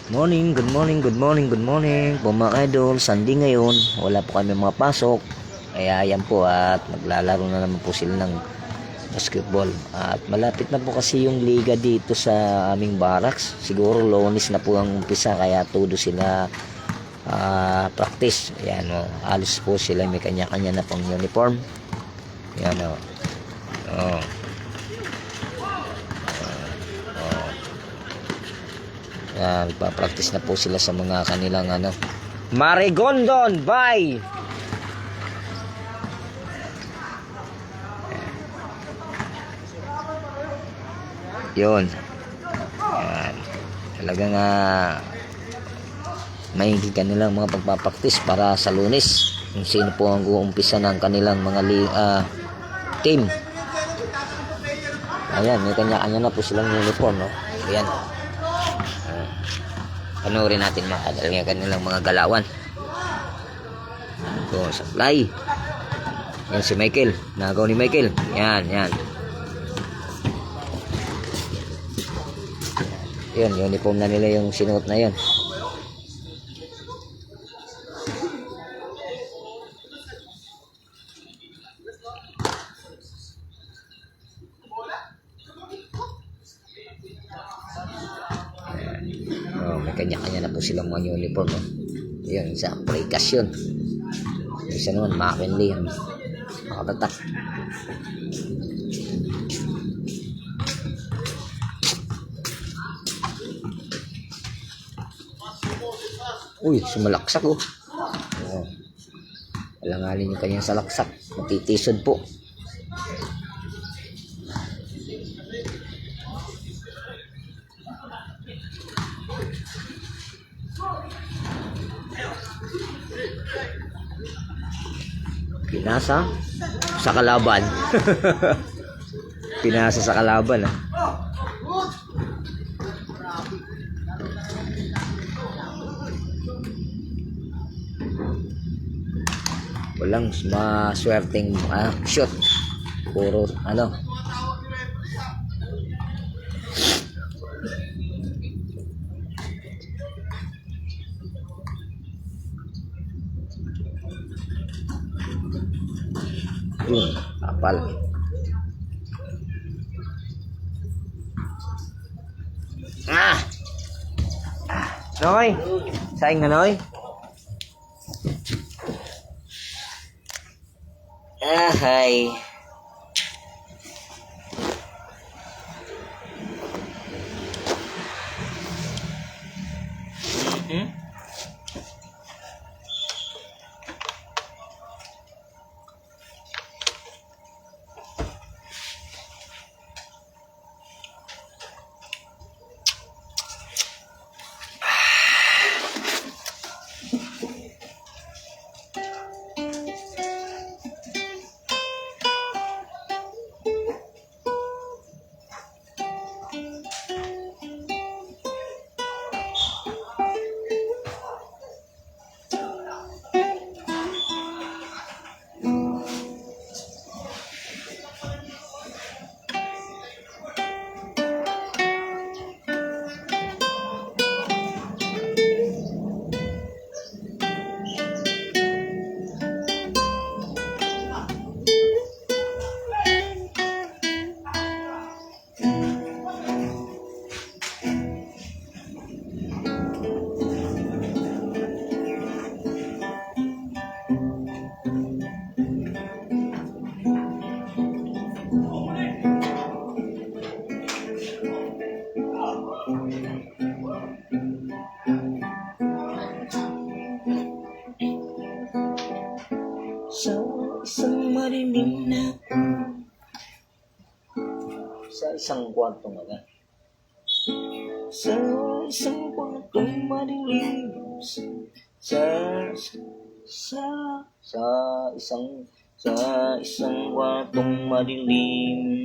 Morning, good morning, good morning, good morning po mga idol. Sunday ngayon, wala po kami mga pasok. Kaya yan po at maglalaro na naman po sila ng basketball. At malapit na po kasi yung liga dito sa aming barracks. Siguro Lunes na po ang umpisa kaya todo sila practice. Ayan o, alis po sila, may kanya-kanya na pang uniform. Ayan o. Oh. Nagpa-practice na po sila sa mga kanilang Marigondon, bye! Yun. Yan. Talagang mahigit kanilang mga pagpapraktis para sa Lunes. Kung sino po ang uumpisa ng kanilang mga team. Ayan, may kanya-kanya na po silang uniform, no? Ayan. Panoorin natin mga kadal ng kanilang mga galawan. Ito, supply. Yan si Michael. Nagaw ni Michael. Yan, yan. Yun, uniform na nila yung sinuot na yun. May kanya-kanya na po silang mga uniform. Yun, isa aplikasyon. Isa naman, McKinley. Makatatak. Uy, sumalaksak oh. Alanganin yung kanyang salaksak. Matitisod po. Pinasa sa kalaban. Pinasa sa kalaban Walang maswerteng shot. Puro yun, kapal. Noy, saing na Noy. Hi. Sa isang marilim na sa isang kwartong sa isang kwartong marilim sa isang kwartong madilim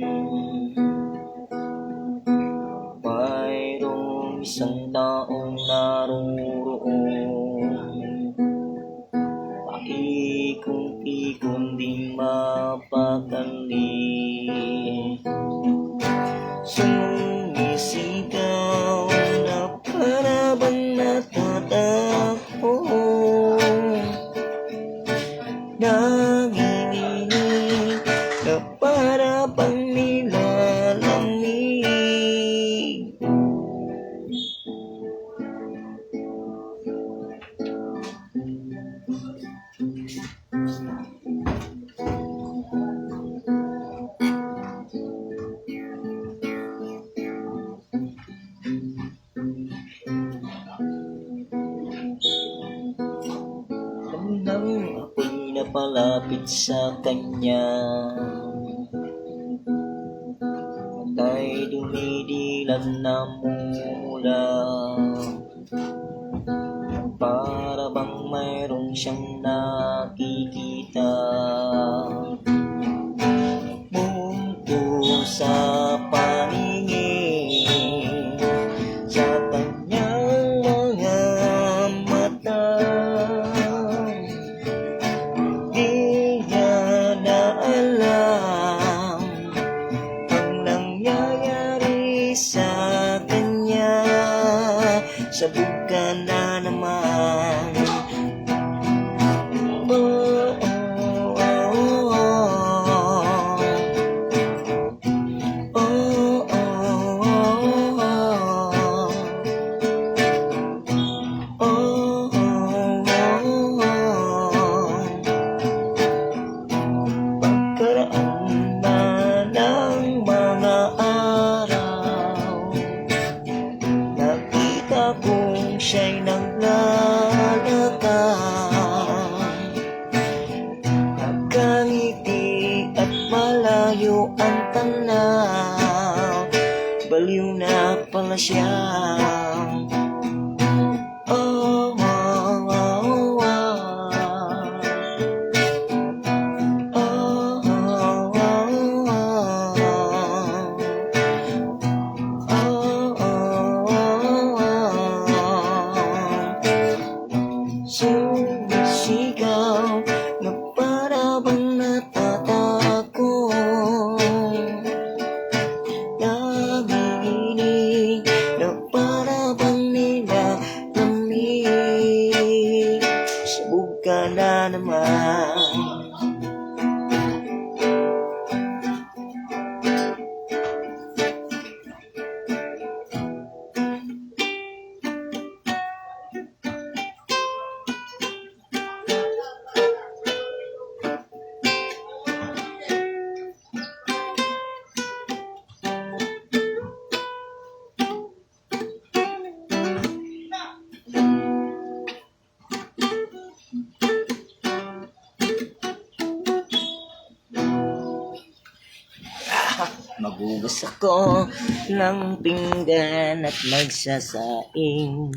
mayroong isang taong naroroon paikong-ikong di mapakali sumisigaw na paraban Nang ako'y napalapit sa kanya, mata'y dumidilat na mula. Para bang mayroon siyang nakikita, bungko sa paningin, sa kanyang mga mata. Di niya na alam ang nangyayari sa kanya. Sabog ka na naman. Oh, oh, oh, oh. Oh, oh, oh, oh. Pagkaraan na ng mga araw, nakita kong siya'y naglalakad, nakangiti at malayo ang tanaw. Baliw na pala siya. Oh, oh, oh, oh. Oh, oh, oh, oh. Sumisigaw na para bang natatakot, nanginginig na para bang nilalamig. Sabog ka na naman. Magugas ako ng pinggan at magsasaing.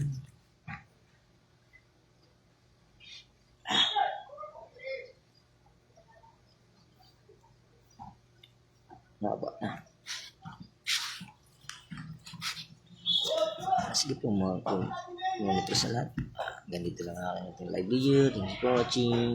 Haba na. Sige po mga kung ito sa lahat. Ganito lang aking live video. Thanks for watching.